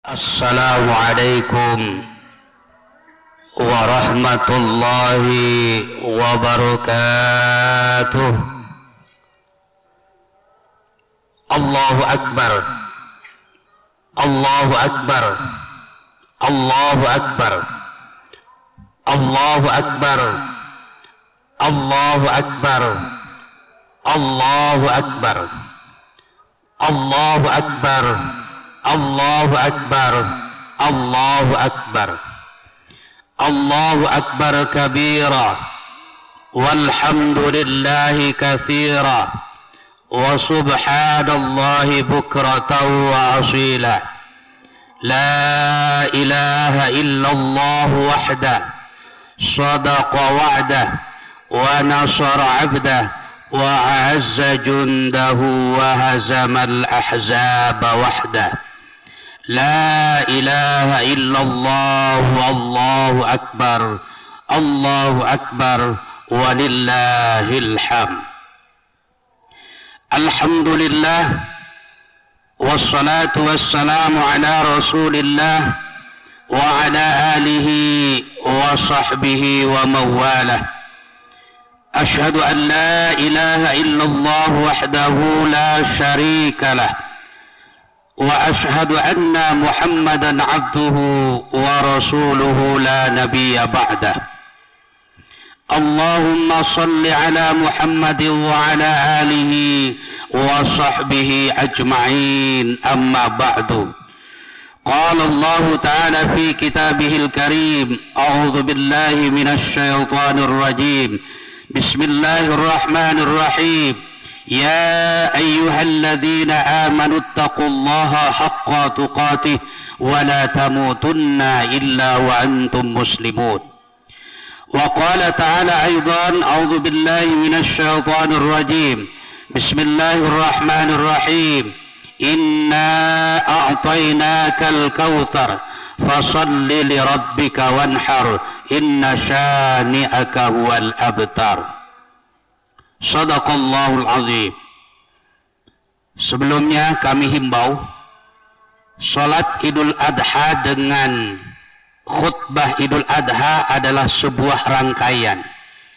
Assalamualaikum warahmatullahi wabarakatuh. Allahu Akbar, Allahu Akbar, Allahu Akbar, Allahu Akbar, Allahu Akbar, Allahu Akbar, Allahu Akbar, Allahu Akbar, Allahu Akbar, Allahu Akbar kabira, walhamdulillahi katsira, wa subhanallahi bukratan wa asila. La ilaha illallah wahdah, sadaqa wa'dah, wa nasara 'abdah, wa a'azza jundahu wa hazamal ahzaba wahdah. La ilaha illallah, Allahu Akbar, Allahu Akbar, walillahil hamd. Alhamdulillah, wassalatu wassalamu ala rasulillah wa ala alihi wa sahbihi wa mawalah. Ashhadu an la ilaha illallah wahdahu la syarika lah, wa ashhadu anna Muhammadan abduhu wa rasuluhu la nabiyya ba'dah. Allahumma salli ala Muhammadin wa ala alihi wa sahbihi ajma'in, amma ba'du. Qala Allah ta'ala fi kitabihil karim, a'udzu billahi minasy syaithanir rajim. Bismillahirrahmanirrahim. Ya ayyuhalladzina amanu taqullaha haqqa tuqatih wa la tamutunna illa wa antum muslimun. Wa qala ta'ala aidan, a'udzu billahi minasy syaithanir rajim. Bismillahirrahmanirrahim. Inna a'tainakal kautsar fasalli li rabbika wanhar, inna syani'aka huwal abtar. Shadaqallahul azim. Sebelumnya kami himbau, salat Idul Adha dengan khutbah Idul Adha adalah sebuah rangkaian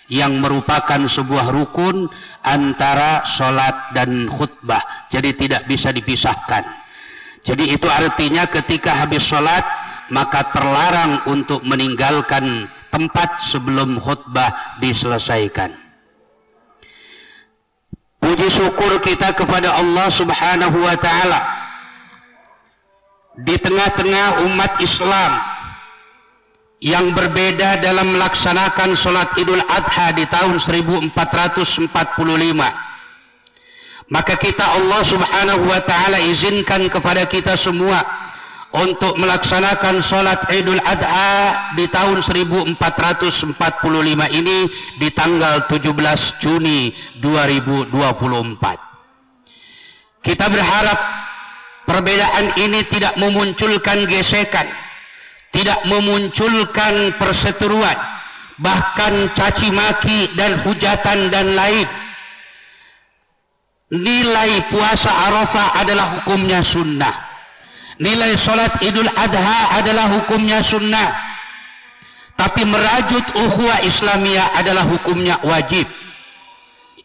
yang merupakan sebuah rukun antara salat dan khutbah. Jadi tidak bisa dipisahkan. Jadi itu artinya ketika habis salat maka terlarang untuk meninggalkan tempat sebelum khutbah diselesaikan. Puji syukur kita kepada Allah Subhanahu wa ta'ala, di tengah-tengah umat Islam yang berbeda dalam melaksanakan sholat Idul Adha di tahun 1445, maka kita Allah Subhanahu wa ta'ala izinkan kepada kita semua untuk melaksanakan sholat Idul Adha di tahun 1445 ini di tanggal 17 Juni 2024. Kita berharap perbedaan ini tidak memunculkan gesekan, tidak memunculkan perseteruan, bahkan caci maki dan hujatan dan lain. Nilai puasa Arafah adalah hukumnya sunnah. Nilai sholat Idul Adha adalah hukumnya sunnah. Tapi merajut ukhuwah Islamiyah adalah hukumnya wajib.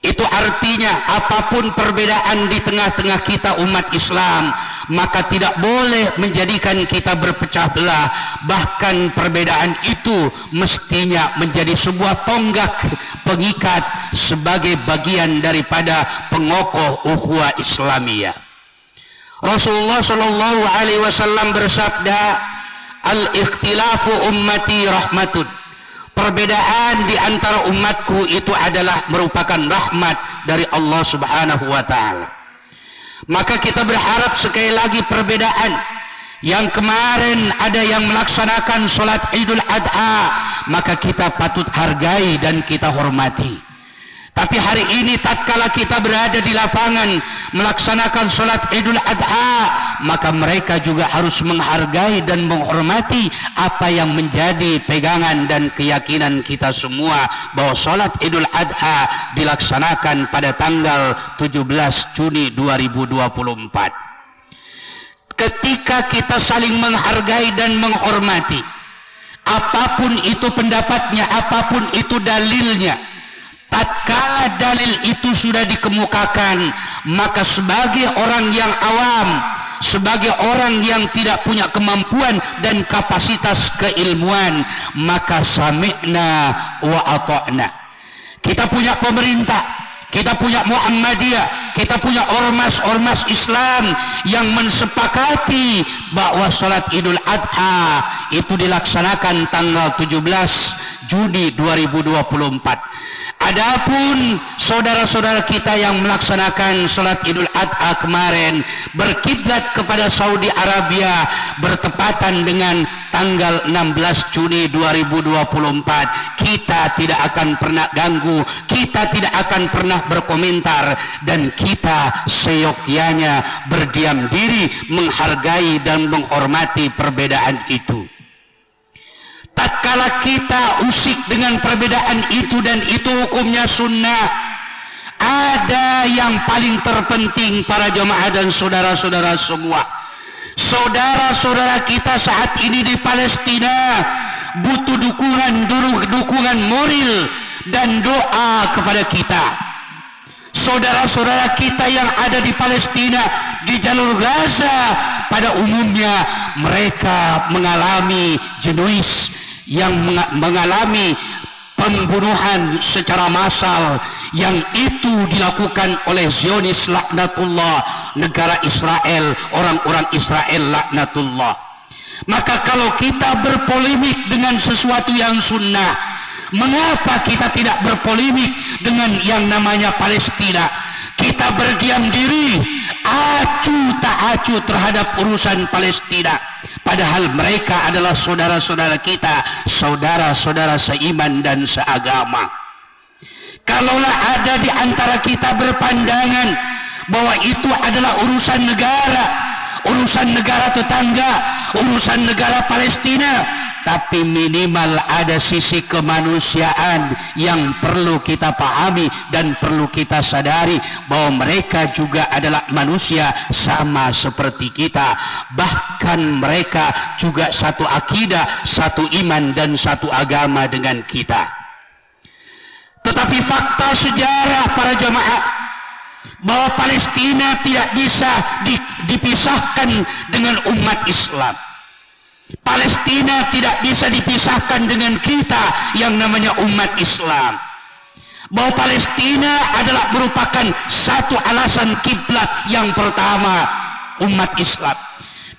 Itu artinya apapun perbedaan di tengah-tengah kita umat Islam, maka tidak boleh menjadikan kita berpecah belah. Bahkan perbedaan itu mestinya menjadi sebuah tonggak pengikat sebagai bagian daripada pengokoh ukhuwah Islamiyah. Rasulullah sallallahu alaihi wasallam bersabda, al-ikhtilafu ummati rahmatun. Perbedaan di antara umatku itu adalah merupakan rahmat dari Allah Subhanahu wa ta'ala. Maka kita berharap sekali lagi perbedaan yang kemarin ada yang melaksanakan sholat Idul Adha, maka kita patut hargai dan kita hormati. Tapi hari ini tatkala kita berada di lapangan melaksanakan sholat Idul Adha, maka mereka juga harus menghargai dan menghormati apa yang menjadi pegangan dan keyakinan kita semua, bahwa sholat Idul Adha dilaksanakan pada tanggal 17 Juni 2024. ketika kita saling menghargai dan menghormati, apapun itu pendapatnya, apapun itu dalilnya, tatkala dalil itu sudah dikemukakan, maka sebagai orang yang awam, sebagai orang yang tidak punya kemampuan dan kapasitas keilmuan, maka sami'na wa ata'na. Kita punya pemerintah, kita punya Muhammadiyah, kita punya ormas-ormas Islam yang mensepakati bahwa salat Idul Adha itu dilaksanakan tanggal 17 Juni 2024. Adapun saudara-saudara kita yang melaksanakan salat Idul Adha kemarin berkiblat kepada Saudi Arabia bertepatan dengan tanggal 16 Juni 2024, kita tidak akan pernah ganggu, kita tidak akan pernah berkomentar, dan kita seyogyanya berdiam diri menghargai dan menghormati perbedaan itu. Tatkala kita usik dengan perbedaan itu dan itu hukumnya sunnah, ada yang paling terpenting para jemaah dan saudara-saudara semua. Saudara-saudara kita saat ini di Palestina butuh dukungan moral dan doa kepada kita. Saudara-saudara kita yang ada di Palestina, di jalur Gaza, pada umumnya mereka mengalami jenuis, yang mengalami pembunuhan secara massal yang itu dilakukan oleh Zionis laknatullah, negara Israel, orang-orang Israel laknatullah. Maka kalau kita berpolemik dengan sesuatu yang sunnah, mengapa kita tidak berpolemik dengan yang namanya Palestina? Kita berdiam diri, acu tak acu terhadap urusan Palestina, padahal mereka adalah saudara-saudara kita, saudara-saudara seiman dan seagama. Kalaulah ada di antara kita berpandangan bahwa itu adalah urusan negara tetangga, urusan negara Palestina, tapi minimal ada sisi kemanusiaan yang perlu kita pahami dan perlu kita sadari bahwa mereka juga adalah manusia sama seperti kita. Bahkan mereka juga satu akidah, satu iman dan satu agama dengan kita. Tetapi fakta sejarah para jemaah bahwa Palestina tidak bisa dipisahkan dengan umat Islam. Palestina tidak bisa dipisahkan dengan kita yang namanya umat Islam. Bahwa Palestina adalah merupakan satu alasan kiblat yang pertama umat Islam.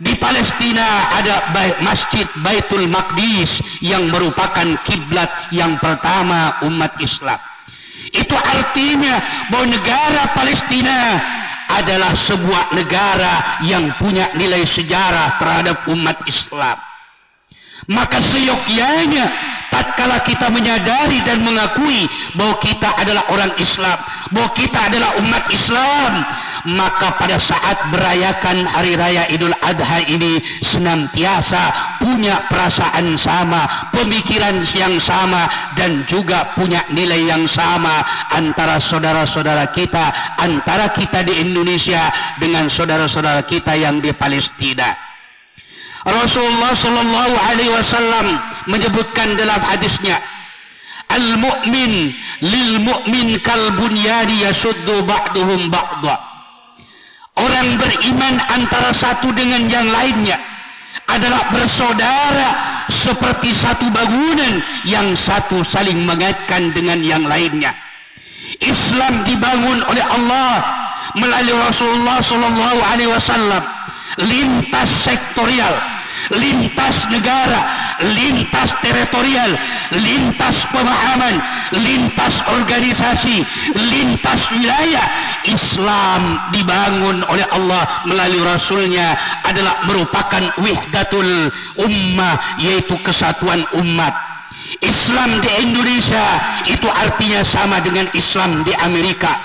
Di Palestina ada Masjid Baitul Maqdis yang merupakan kiblat yang pertama umat Islam. Itu artinya bahwa negara Palestina adalah sebuah negara yang punya nilai sejarah terhadap umat Islam. Maka seyogyanya tatkala kita menyadari dan mengakui bahwa kita adalah orang Islam, bahwa kita adalah umat Islam, maka pada saat merayakan hari raya Idul Adha ini senantiasa punya perasaan sama, pemikiran yang sama, dan juga punya nilai yang sama antara saudara-saudara kita, antara kita di Indonesia dengan saudara-saudara kita yang di Palestina. Rasulullah sallallahu alaihi wasallam menyebutkan dalam hadisnya, al-mu'min lil mu'min kal bunyani yasuddu ba'duhum ba'dha. Orang beriman antara satu dengan yang lainnya adalah bersaudara seperti satu bangunan yang satu saling mengaitkan dengan yang lainnya. Islam dibangun oleh Allah melalui Rasulullah sallallahu alaihi wasallam, lintas sektorial, lintas negara, lintas teritorial, lintas pemahaman, lintas organisasi, lintas wilayah. Islam dibangun oleh Allah melalui Rasulnya adalah merupakan wihdatul ummah, yaitu kesatuan umat. Islam di Indonesia itu artinya sama dengan Islam di Amerika.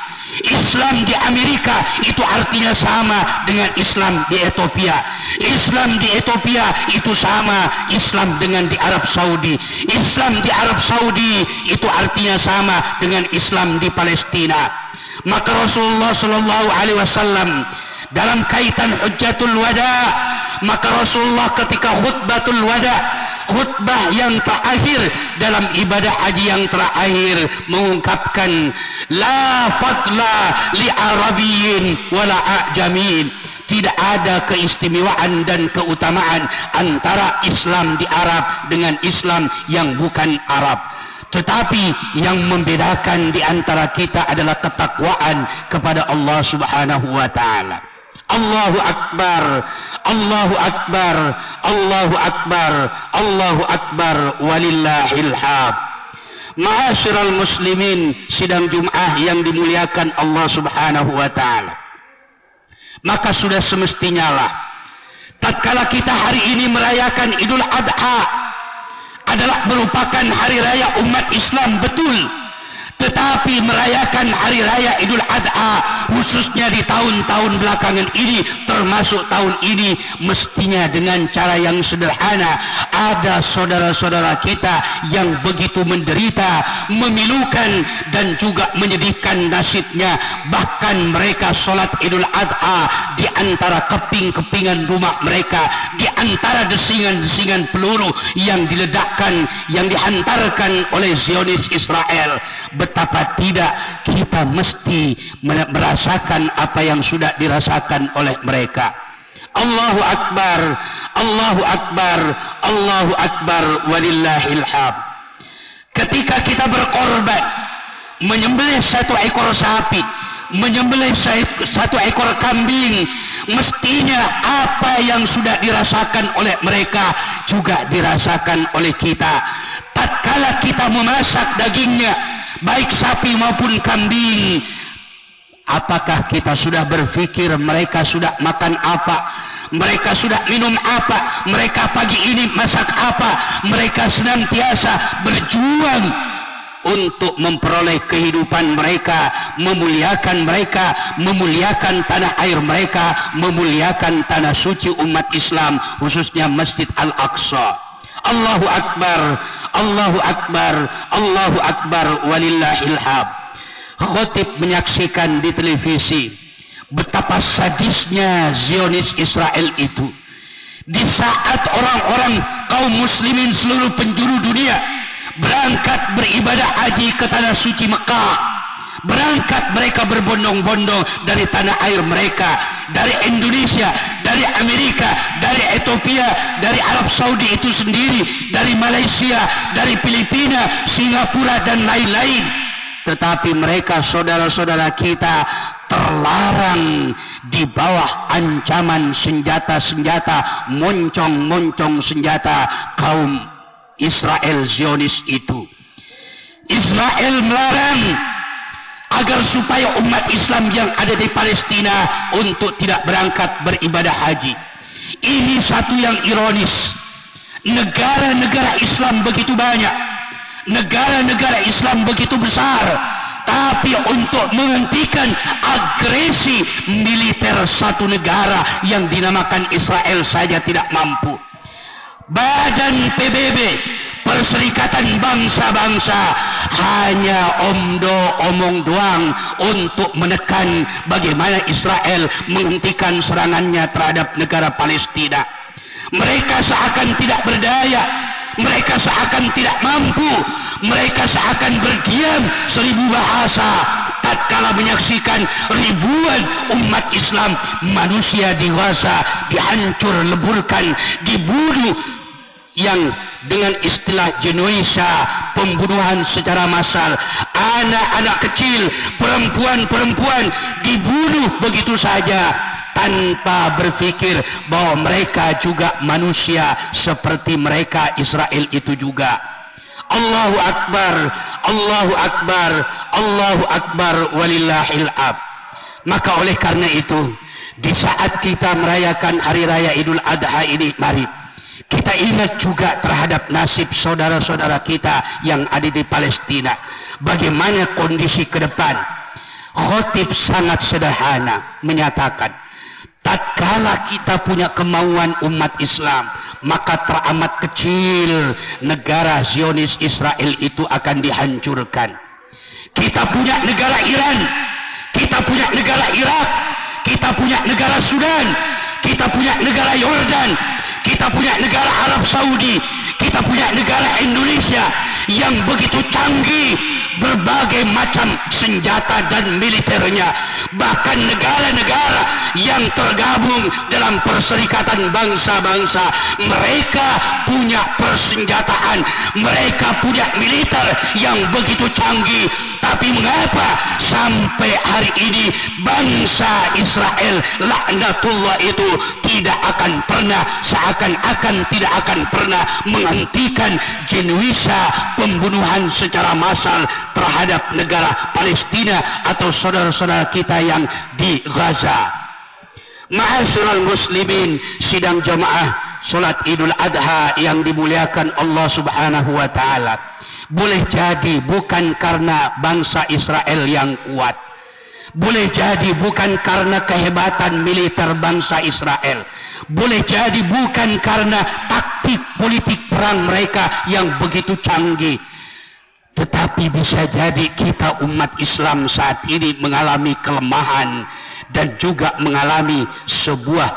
Islam di Amerika itu artinya sama dengan Islam di Ethiopia. Islam di Ethiopia itu sama Islam dengan di Arab Saudi. Islam di Arab Saudi itu artinya sama dengan Islam di Palestina. Maka Rasulullah sallallahu alaihi wasallam dalam kaitan Hujjatul Wada, maka Rasulullah ketika khutbatul wada, khutbah yang terakhir dalam ibadah haji yang terakhir, mengungkapkan la fadla li arabiyyin wala ajamin, tidak ada keistimewaan dan keutamaan antara Islam di Arab dengan Islam yang bukan Arab. Tetapi yang membedakan di antara kita adalah ketakwaan kepada Allah Subhanahu wa taala. Allahu Akbar, Allahu Akbar, Allahu Akbar, Allahu Akbar, walillahil hamd. Ma'asyiral muslimin, sidang Jumat yang dimuliakan Allah Subhanahu wa taala. Maka sudah semestinya lah tatkala kita hari ini merayakan Idul Adha adalah merupakan hari raya umat Islam, betul. Tetapi merayakan hari raya Idul Adha khususnya di tahun-tahun belakangan ini, termasuk tahun ini, mestinya dengan cara yang sederhana. Ada saudara-saudara kita yang begitu menderita, memilukan dan juga menyedihkan nasibnya. Bahkan mereka sholat Idul Adha di antara keping-kepingan rumah mereka, di antara desingan-desingan peluru yang diledakkan, yang dihantarkan oleh Zionis Israel. Betapa tidak kita mesti merasakan apa yang sudah dirasakan oleh mereka. Allahu Akbar, Allahu Akbar, Allahu Akbar, walillahil hamd. Ketika kita berkorban, menyembelih satu ekor sapi, menyembelih satu ekor kambing, mestinya apa yang sudah dirasakan oleh mereka juga dirasakan oleh kita. Tatkala kita memasak dagingnya, baik sapi maupun kambing, apakah kita sudah berpikir mereka sudah makan apa, mereka sudah minum apa, mereka pagi ini masak apa? Mereka senantiasa berjuang untuk memperoleh kehidupan mereka, memuliakan tanah air mereka, memuliakan tanah suci umat Islam, khususnya Masjid Al-Aqsa. Allahu Akbar, Allahu Akbar, Allahu Akbar, walillahil hamd. Khotib menyaksikan di televisi betapa sadisnya Zionis Israel itu. Di saat orang-orang kaum muslimin seluruh penjuru dunia berangkat beribadah haji ke tanah suci Mekah, berangkat mereka berbondong-bondong dari tanah air mereka, dari Indonesia, dari Amerika, dari Ethiopia, dari Arab Saudi itu sendiri, dari Malaysia, dari Filipina, Singapura dan lain-lain. Tetapi mereka saudara-saudara kita terlarang di bawah ancaman senjata-senjata, moncong-moncong senjata kaum Israel Zionis itu. Israel melarang agar supaya umat Islam yang ada di Palestina untuk tidak berangkat beribadah haji. Ini satu yang ironis. Negara-negara Islam begitu banyak, negara-negara Islam begitu besar, tapi untuk menghentikan agresi militer satu negara yang dinamakan Israel saja tidak mampu. Badan PBB, Perserikatan Bangsa-Bangsa, hanya omong doang untuk menekan bagaimana Israel menghentikan serangannya terhadap negara Palestina. Mereka seakan tidak berdaya, mereka seakan tidak mampu, mereka seakan berdiam seribu bahasa tatkala menyaksikan ribuan umat Islam, manusia dewasa dihancur leburkan, dibunuh, yang dengan istilah genoisa, pembunuhan secara massal. Anak-anak kecil, perempuan-perempuan dibunuh begitu saja tanpa berpikir bahwa mereka juga manusia seperti mereka Israel itu juga. Allahu Akbar, Allahu Akbar, Allahu Akbar, walillahil hamd. Maka oleh karena itu, di saat kita merayakan hari raya Idul Adha ini, mari kita ingat juga terhadap nasib saudara-saudara kita yang ada di Palestina. Bagaimana kondisi ke depan? Khotib sangat sederhana menyatakan, tatkala kita punya kemauan umat Islam, maka teramat kecil negara Zionis Israel itu akan dihancurkan. Kita punya negara Iran, kita punya negara Irak, kita punya negara Sudan, kita punya negara Yordan, kita punya negara Arab Saudi, kita punya negara Indonesia yang begitu canggih, berbagai macam senjata dan militernya. Bahkan negara-negara yang tergabung dalam Perserikatan Bangsa-Bangsa, mereka punya persenjataan, mereka punya militer yang begitu canggih. Tapi mengapa sampai hari ini bangsa Israel laknatullah itu tidak akan pernah, seakan-akan tidak akan pernah menghentikan genocida, pembunuhan secara massal terhadap negara Palestina atau saudara-saudara kita yang di Gaza. Ma'asyiral muslimin, sidang jamaah salat Idul Adha yang dimuliakan Allah Subhanahu wa taala, boleh jadi bukan karena bangsa Israel yang kuat, boleh jadi bukan karena kehebatan militer bangsa Israel, boleh jadi bukan karena taktik politik perang mereka yang begitu canggih, tetapi bisa jadi kita umat Islam saat ini mengalami kelemahan dan juga mengalami sebuah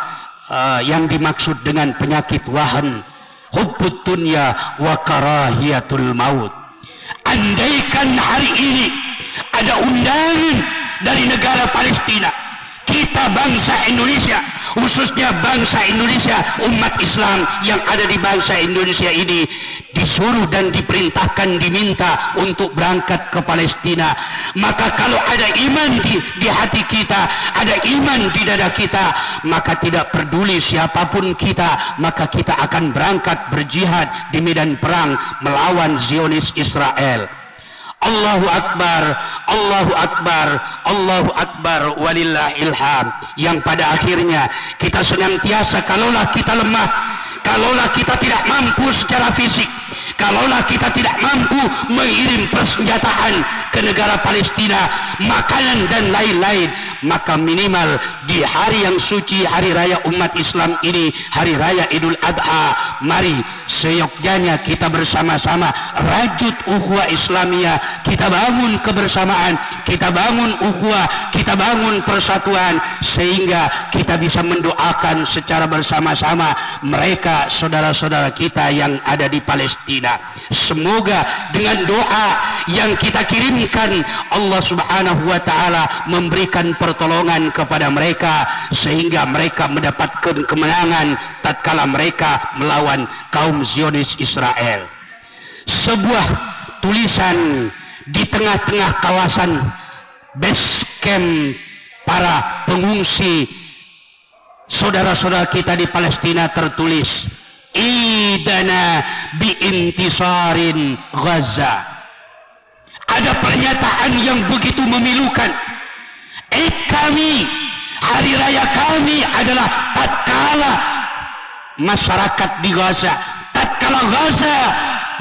yang dimaksud dengan penyakit wahan, hubbud dunya wa karahiyatul maut. Andaikan hari ini ada undangan dari negara Palestina, kita bangsa Indonesia, khususnya bangsa Indonesia, umat Islam yang ada di bangsa Indonesia ini disuruh dan diperintahkan, diminta untuk berangkat ke Palestina, maka kalau ada iman di hati kita, ada iman di dada kita, maka tidak peduli siapapun kita, maka kita akan berangkat berjihad di medan perang melawan Zionis Israel. Allahu Akbar, Allahu Akbar, Allahu Akbar, walillahil hamd. Yang pada akhirnya kita senantiasa, kalaulah kita lemah, kalaulah kita tidak mampu secara fisik, kalaulah kita tidak mampu mengirim persenjataan ke negara Palestina, makanan dan lain-lain, maka minimal di hari yang suci, hari raya umat Islam ini, hari raya Idul Adha, mari seyogyanya kita bersama-sama rajut ukhuwah Islamiyah, kita bangun kebersamaan, kita bangun ukhuwah, kita bangun persatuan, sehingga kita bisa mendoakan secara bersama-sama mereka, saudara-saudara kita yang ada di Palestina. Semoga dengan doa yang kita kirimkan, Allah Subhanahu wa taala memberikan pertolongan kepada mereka sehingga mereka mendapatkan kemenangan tatkala mereka melawan kaum Zionis Israel. Sebuah tulisan di tengah-tengah kawasan base camp para pengungsi saudara-saudara kita di Palestina tertulis, idana biintisarin Gaza. Ada pernyataan yang begitu memilukan. Id kami, hari raya kami adalah tatkala masyarakat di Gaza, tatkala Gaza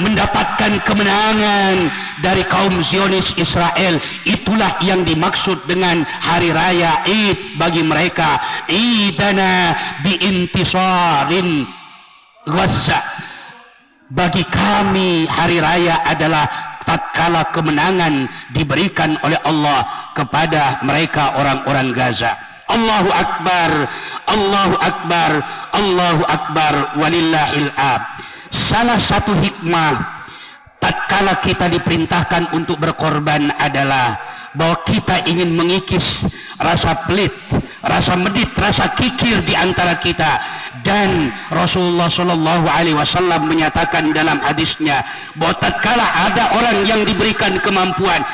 mendapatkan kemenangan dari kaum Zionis Israel. Itulah yang dimaksud dengan hari raya Id bagi mereka. Idana biintisarin Gaza. Bagi kami hari raya adalah tatkala kemenangan diberikan oleh Allah kepada mereka orang-orang Gaza. Allahu Akbar, Allahu Akbar, Allahu Akbar, walillahil hamd. Salah satu hikmah tatkala kita diperintahkan untuk berkorban adalah bahwa kita ingin mengikis rasa pelit, rasa medit, rasa kikir di antara kita. Dan Rasulullah Shallallahu Alaihi Wasallam menyatakan dalam hadisnya bahwa tatkala ada orang yang diberikan kemampuan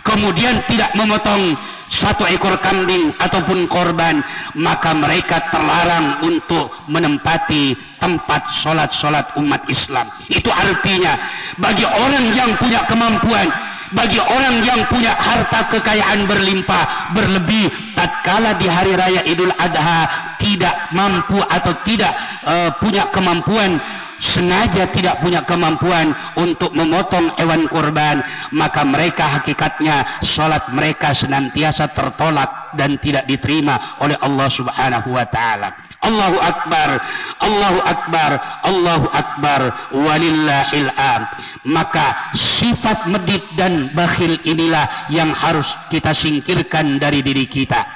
kemudian tidak memotong satu ekor kambing ataupun korban, maka mereka terlarang untuk menempati tempat sholat-sholat umat Islam. Itu artinya bagi orang yang punya kemampuan, bagi orang yang punya harta kekayaan berlimpah, berlebih, tatkala di hari raya Idul Adha tidak mampu atau tidak punya kemampuan, sengaja tidak punya kemampuan untuk memotong hewan kurban, maka mereka hakikatnya sholat mereka senantiasa tertolak dan tidak diterima oleh Allah Subhanahu wa taala. Allahu Akbar, Allahu Akbar, Allahu Akbar, walillahil hamd. Maka sifat medit dan bakhil inilah yang harus kita singkirkan dari diri kita.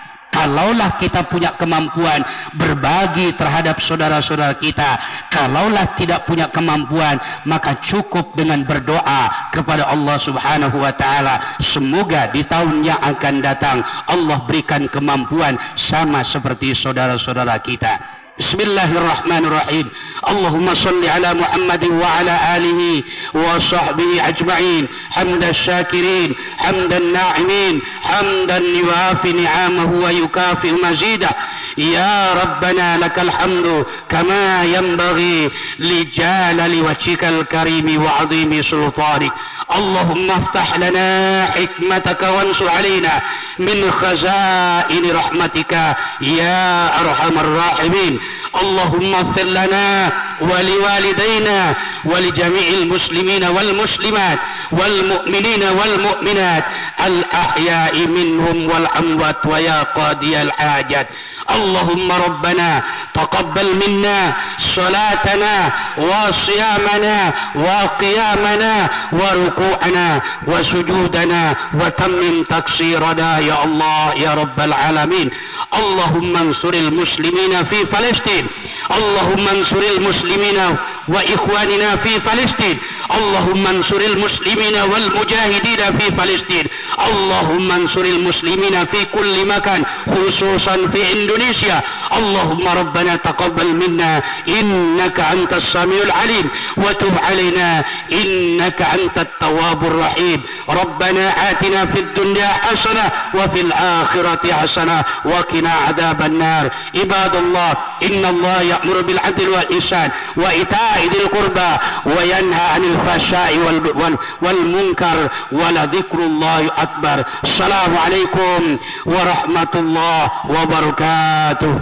kalaulah kita punya kemampuan berbagi terhadap saudara-saudara kita. Kalaulah tidak punya kemampuan, maka cukup dengan berdoa kepada Allah Subhanahu wa taala. Semoga di tahun yang akan datang Allah berikan kemampuan sama seperti saudara-saudara kita. Bismillahirrahmanirrahim. Allahumma salli ala Muhammadin wa ala alihi wa sahbihi ajma'in. Hamdan syakirin, hamdan na'imin, hamdan yuafi ni'amahu wa yukafi mazidah. Ya Rabbana lakal hamdu kama yanbaghi li jalali wajhikal karimi wa 'azimi sultanik. Allahumma aftah lana hikmataka wansur alaina min khazain rahmatika ya arhamar rahimin. Allahumma ighfir lana wa liwalidayna wa li jami'il muslimina wal muslimat wal mu'minina wal mu'minat al ahya'i minhum wal amwat wa ya qadiyal hajat. Allahumma rabbana taqabbal minna salatana wa siyamana wa qiyamana wa ruku'ana wa sujudana wa tammim taksirana ya Allah ya rabbal alamin. Allahumma ansuril muslimina fi Palestin. Allahumma ansuril muslimina wa ikhwanina fi Palestin. Allahumma ansuril muslimina wal mujahidina fi Palestin. Allahumma ansuril muslimina fi kulli makan khususan fi Indonesia. Allahumma rabbana taqabbal minna innaka antas samiul alim wa tub alaina innaka antat tawwabur rahim. Rabbana atina fid dunya hasanah wa fil akhirati hasanah wa qina adzaban nar. Ibadallah, inna Allah ya'muru bil adli wal ihsan wa ita'i dzil qurba wa yanha 'anil fahsya'i wal munkar wa la dzikrullahi akbar. Assalamualaikum warahmatullahi wabarakatuh.